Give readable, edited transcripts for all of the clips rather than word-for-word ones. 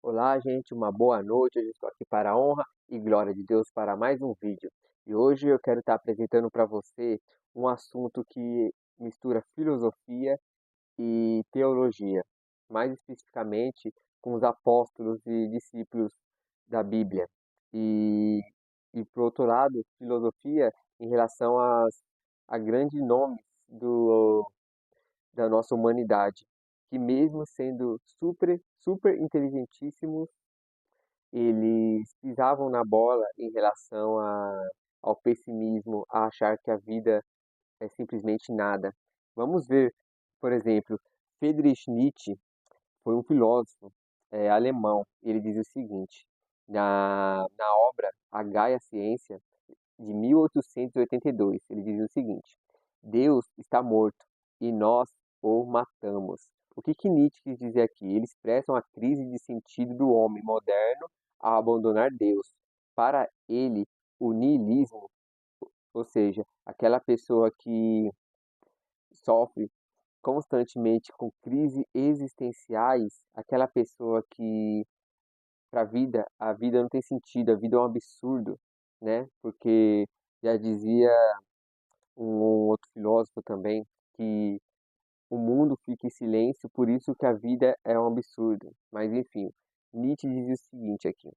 Olá, gente, uma boa noite. Hoje estou aqui para a honra e glória de Deus para mais um vídeo. E hoje eu quero estar apresentando para você um assunto que mistura filosofia e teologia, mais especificamente com os apóstolos e discípulos da Bíblia. E, por outro lado, filosofia em relação a grandes nomes da nossa humanidade, que mesmo sendo super inteligentíssimos, eles pisavam na bola em relação ao pessimismo, a achar que a vida é simplesmente nada. Vamos ver, por exemplo, Friedrich Nietzsche foi um filósofo alemão. Ele diz o seguinte, na obra A Gaia Ciência, de 1882, ele diz o seguinte: Deus está morto e nós o matamos. O que Nietzsche quis dizer aqui? Eles expressam a crise de sentido do homem moderno ao abandonar Deus. Para ele, o niilismo, ou seja, aquela pessoa que sofre constantemente com crises existenciais, aquela pessoa que para a vida não tem sentido, a vida é um absurdo, né? Porque já dizia um outro filósofo também que o mundo fica em silêncio, por isso que a vida é um absurdo. Mas enfim, Nietzsche diz o seguinte aqui: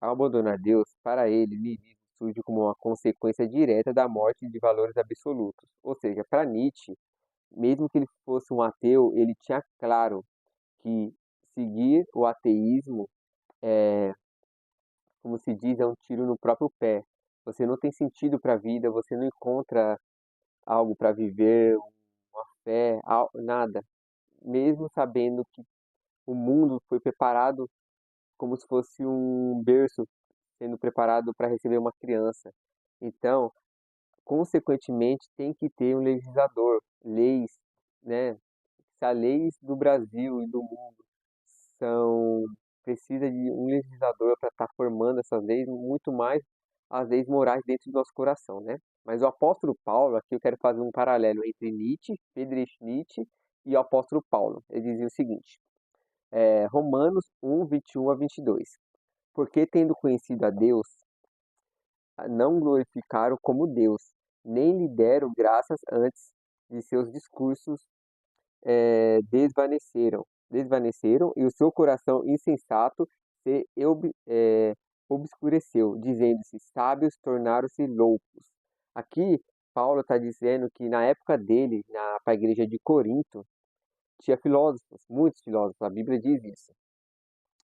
ao abandonar Deus, para ele, niilismo surge como uma consequência direta da morte de valores absolutos. Ou seja, para Nietzsche, mesmo que ele fosse um ateu, ele tinha claro que seguir o ateísmo, como se diz, é um tiro no próprio pé. Você não tem sentido para a vida, você não encontra algo para viver, uma fé, nada. Mesmo sabendo que o mundo foi preparado como se fosse um berço sendo preparado para receber uma criança. Então, consequentemente, tem que ter um legislador, leis, né? Se as leis do Brasil e do mundo são precisa de um legislador para estar formando essas leis, muito mais as leis morais dentro do nosso coração, né? Mas o apóstolo Paulo, aqui eu quero fazer um paralelo entre Nietzsche, Friedrich Nietzsche e o apóstolo Paulo. Ele dizia o seguinte, Romanos 1, 21 a 22. Porque tendo conhecido a Deus, não glorificaram como Deus, nem lhe deram graças antes de seus discursos desvaneceram e o seu coração insensato se obscureceu, dizendo-se sábios tornaram-se loucos. Aqui, Paulo está dizendo que na época dele, para a igreja de Corinto, tinha filósofos, muitos filósofos, a Bíblia diz isso,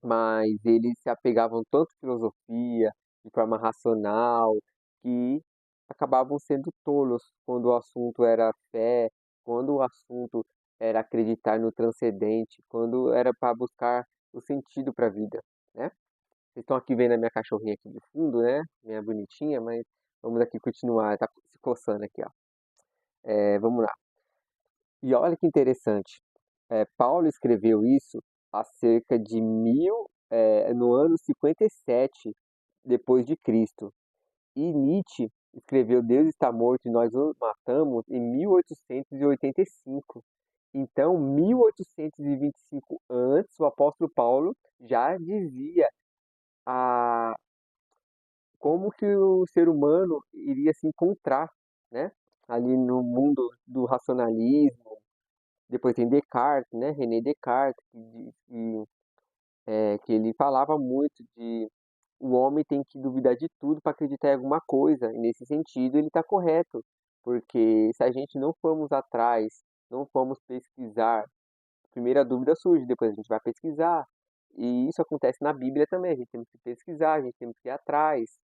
mas eles se apegavam tanto à filosofia, de forma racional, que acabavam sendo tolos quando o assunto era fé, quando o assunto era acreditar no transcendente, quando era para buscar o sentido para a vida, né? Vocês estão aqui vendo a minha cachorrinha aqui de fundo, né? Minha bonitinha, mas vamos aqui continuar, tá se coçando aqui, ó. Vamos lá. E olha que interessante. Paulo escreveu isso há cerca de no ano 57 depois de Cristo. E Nietzsche escreveu Deus está morto e nós o matamos em 1885. Então, 1825 antes, o apóstolo Paulo já dizia a, como que o ser humano iria se encontrar, né? Ali no mundo do racionalismo. Depois tem Descartes, né? René Descartes, que ele falava muito de o homem tem que duvidar de tudo para acreditar em alguma coisa. E nesse sentido, ele está correto, porque se a gente não formos atrás, não formos pesquisar, primeiro a dúvida surge, depois a gente vai pesquisar. E isso acontece na Bíblia também. A gente tem que pesquisar, a gente tem que ir atrás.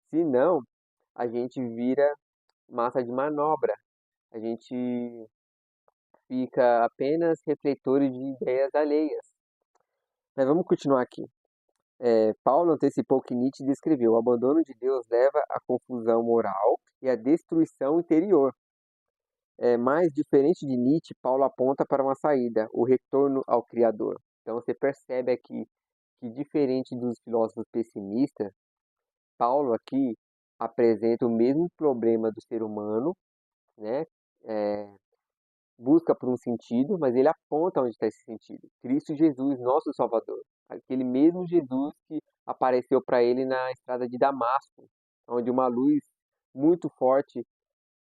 Senão, a gente vira massa de manobra. A gente fica apenas refletores de ideias alheias. Mas vamos continuar aqui. Paulo antecipou que Nietzsche descreveu: o abandono de Deus leva à confusão moral e à destruição interior. Mas, diferente de Nietzsche, Paulo aponta para uma saída, o retorno ao Criador. Então, você percebe aqui que, diferente dos filósofos pessimistas, Paulo aqui apresenta o mesmo problema do ser humano, né? É, busca por um sentido, mas ele aponta onde está esse sentido. Cristo Jesus, nosso Salvador. aquele mesmo Jesus que apareceu para ele na estrada de Damasco, onde uma luz muito forte,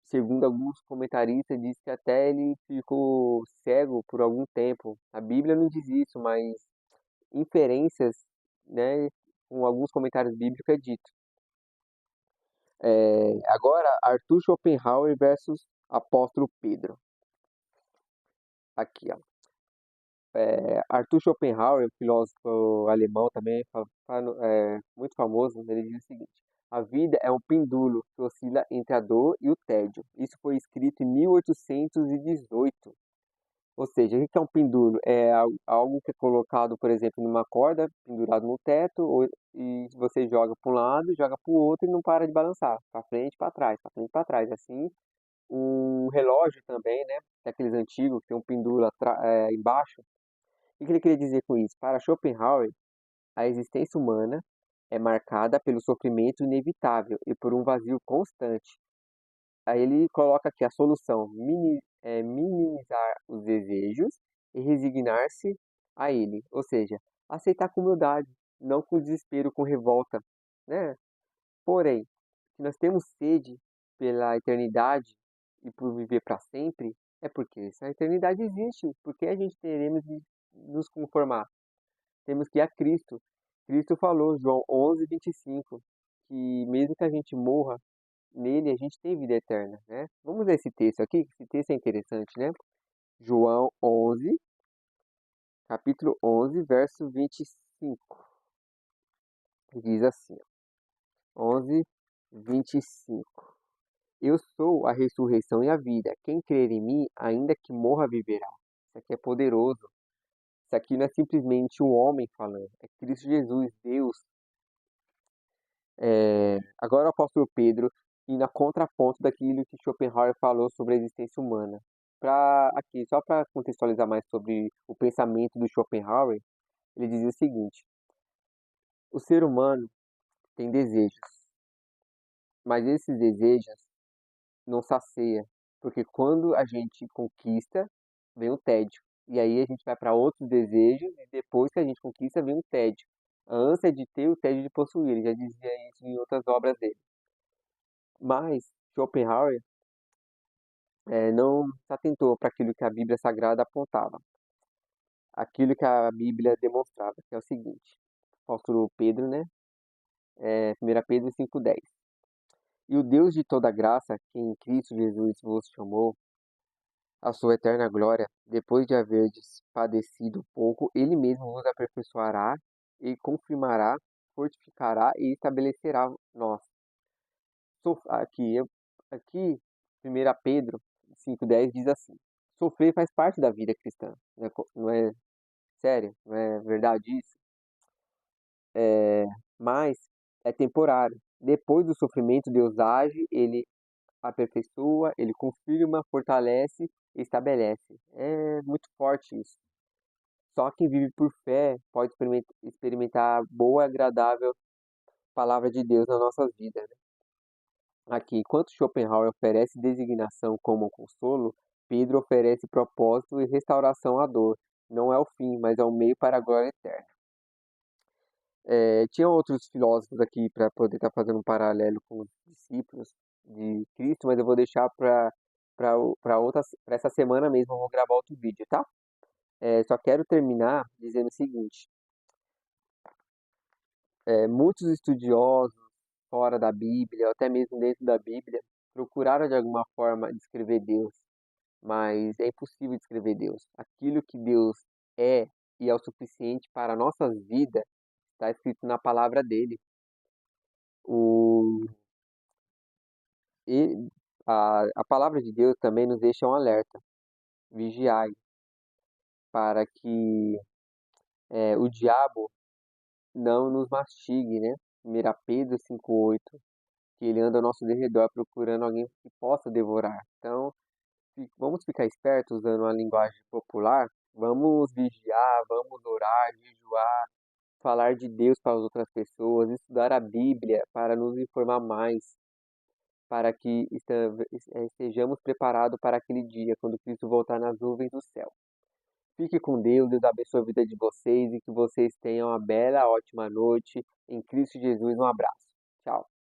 segundo alguns comentaristas, diz que até ele ficou cego por algum tempo. A Bíblia não diz isso, mas inferências, né, com alguns comentários bíblicos é dito. Agora, Arthur Schopenhauer versus Apóstolo Pedro. Aqui, ó. Arthur Schopenhauer, filósofo alemão também, muito famoso, ele diz o seguinte: a vida é um pendúlio que oscila entre a dor e o tédio. Isso foi escrito em 1818. Ou seja, o que é um pendúlio? É algo que é colocado, por exemplo, numa corda, pendurado no teto, e você joga para um lado, joga para o outro e não para de balançar, para frente, para trás, para frente, para trás. Assim, um relógio também, né? Que é aqueles antigos que tem um pendúlio embaixo. O que ele queria dizer com isso? Para Schopenhauer, a existência humana é marcada pelo sofrimento inevitável e por um vazio constante. Aí ele coloca aqui a solução: minimizar os desejos e resignar-se a ele. Ou seja, aceitar com humildade, não com desespero, com revolta, né? Porém, se nós temos sede pela eternidade e por viver para sempre, é porque se a eternidade existe, porque a gente teremos de nos conformar? Temos que ir a Cristo. Cristo falou, João 11:25, que mesmo que a gente morra, nele a gente tem vida eterna, né? Vamos ler esse texto aqui, que esse texto é interessante, né? João 11, capítulo 11, verso 25. Diz assim, 11, 25. Eu sou a ressurreição e a vida. Quem crer em mim, ainda que morra, viverá. Isso aqui é poderoso. Isso aqui não é simplesmente um homem falando, é Cristo Jesus, Deus. Agora o apóstolo Pedro, indo a contraponto daquilo que Schopenhauer falou sobre a existência humana. Só para contextualizar mais sobre o pensamento do Schopenhauer, ele dizia o seguinte: o ser humano tem desejos, mas esses desejos não sacia, porque quando a gente conquista, vem o tédio. E aí a gente vai para outros desejos e depois que a gente conquista, vem o tédio. A ânsia de ter, o tédio de possuir. Ele já dizia isso em outras obras dele. Mas Schopenhauer não se atentou para aquilo que a Bíblia Sagrada apontava, aquilo que a Bíblia demonstrava, que é o seguinte: o apóstolo Pedro, né? 1 Pedro 5,10. E o Deus de toda graça, que em Cristo Jesus vos chamou a sua eterna glória, depois de haverdes padecido pouco, ele mesmo vos aperfeiçoará e confirmará, fortificará e estabelecerá nós. Aqui, 1 Pedro 5,10 diz assim: sofrer faz parte da vida cristã. Não é sério? Não é verdade isso? Mas é temporário. Depois do sofrimento, Deus age, ele aperfeiçoa, ele confirma, fortalece e estabelece. É muito forte isso. Só quem vive por fé pode experimentar a boa e agradável palavra de Deus nas nossas vidas, né? Aqui, enquanto Schopenhauer oferece designação como consolo, Pedro oferece propósito e restauração à dor. Não é o fim, mas é o meio para a glória eterna. Tinha outros filósofos aqui para poder estar fazendo um paralelo com os discípulos de Cristo, mas eu vou deixar para essa semana mesmo, eu vou gravar outro vídeo, tá? Só quero terminar dizendo o seguinte: muitos estudiosos fora da Bíblia, ou até mesmo dentro da Bíblia, procuraram de alguma forma descrever Deus, mas é impossível descrever Deus. Aquilo que Deus é e é o suficiente para nossas vidas está escrito na palavra dele. O, e, a palavra de Deus também nos deixa um alerta: vigiai, para que o diabo não nos mastigue, né? 1 Pedro 5,8, que ele anda ao nosso derredor procurando alguém que possa devorar. Então, vamos ficar espertos usando uma linguagem popular, vamos vigiar, vamos orar, jejuar, falar de Deus para as outras pessoas, estudar a Bíblia para nos informar mais, para que estejamos preparados para aquele dia, quando Cristo voltar nas nuvens do céu. Fique com Deus, Deus abençoe a vida de vocês e que vocês tenham uma bela, ótima noite. Em Cristo Jesus, um abraço. Tchau.